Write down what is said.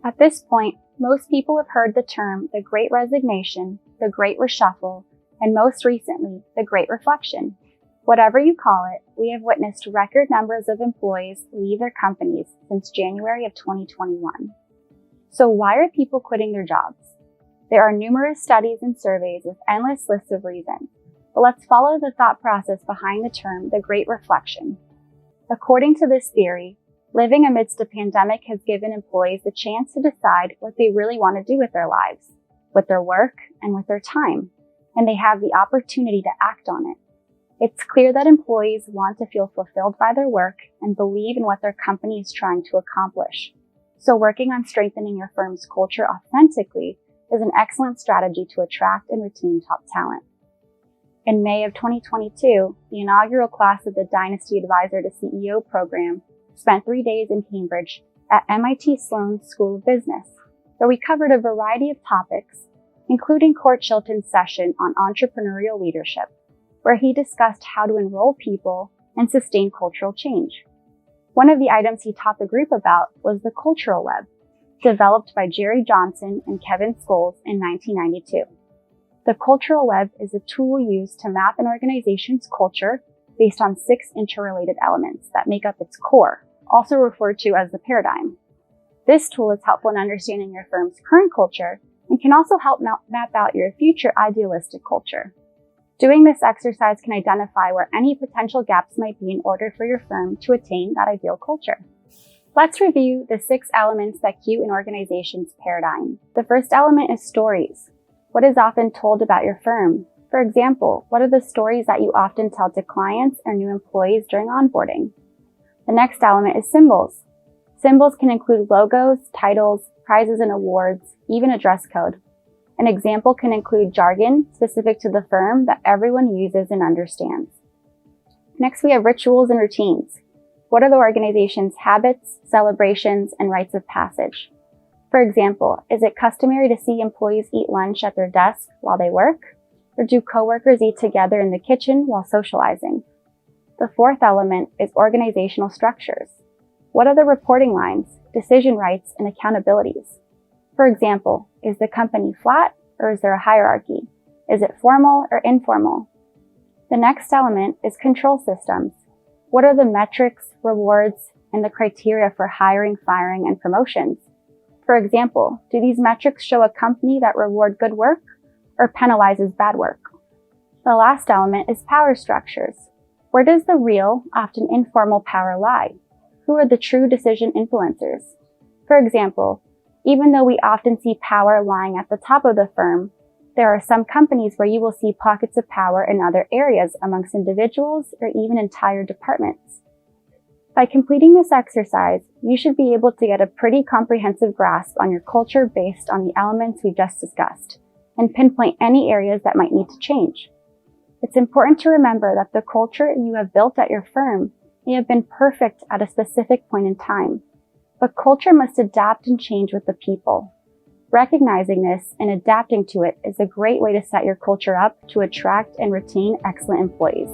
At this point, most people have heard the term the Great Resignation, the Great Reshuffle, and most recently, the Great Reflection. Whatever you call it, we have witnessed record numbers of employees leave their companies since January of 2021. So why are people quitting their jobs? There are numerous studies and surveys with endless lists of reasons, but let's follow the thought process behind the term the Great Reflection. According to this theory, living amidst a pandemic has given employees the chance to decide what they really want to do with their lives, with their work, and with their time, and they have the opportunity to act on it. It's clear that employees want to feel fulfilled by their work and believe in what their company is trying to accomplish. So working on strengthening your firm's culture authentically is an excellent strategy to attract and retain top talent. In May of 2022, the inaugural class of the Dynasty Advisor to CEO program spent 3 days in Cambridge at MIT Sloan School of Business, where we covered a variety of topics, including Court Chilton's session on entrepreneurial leadership, where he discussed how to enroll people and sustain cultural change. One of the items he taught the group about was the cultural web, developed by Jerry Johnson and Kevin Scholes in 1992. The cultural web is a tool used to map an organization's culture based on 6 interrelated elements that make up its core, also referred to as the paradigm. This tool is helpful in understanding your firm's current culture and can also help map out your future idealistic culture. Doing this exercise can identify where any potential gaps might be in order for your firm to attain that ideal culture. Let's review the 6 elements that cue an organization's paradigm. The first element is stories. What is often told about your firm? For example, what are the stories that you often tell to clients or new employees during onboarding? The next element is symbols. Symbols can include logos, titles, prizes and awards, even a dress code. An example can include jargon specific to the firm that everyone uses and understands. Next, we have rituals and routines. What are the organization's habits, celebrations, and rites of passage? For example, is it customary to see employees eat lunch at their desk while they work? Or do coworkers eat together in the kitchen while socializing? The fourth element is organizational structures. What are the reporting lines, decision rights, and accountabilities? For example, is the company flat or is there a hierarchy? Is it formal or informal? The next element is control systems. What are the metrics, rewards, and the criteria for hiring, firing, and promotions? For example, do these metrics show a company that reward good work or penalizes bad work? The last element is power structures. Where does the real, often informal power lie? Who are the true decision influencers? For example, even though we often see power lying at the top of the firm, there are some companies where you will see pockets of power in other areas amongst individuals or even entire departments. By completing this exercise, you should be able to get a pretty comprehensive grasp on your culture based on the elements we just discussed, and pinpoint any areas that might need to change. It's important to remember that the culture you have built at your firm may have been perfect at a specific point in time, but culture must adapt and change with the people. Recognizing this and adapting to it is a great way to set your culture up to attract and retain excellent employees.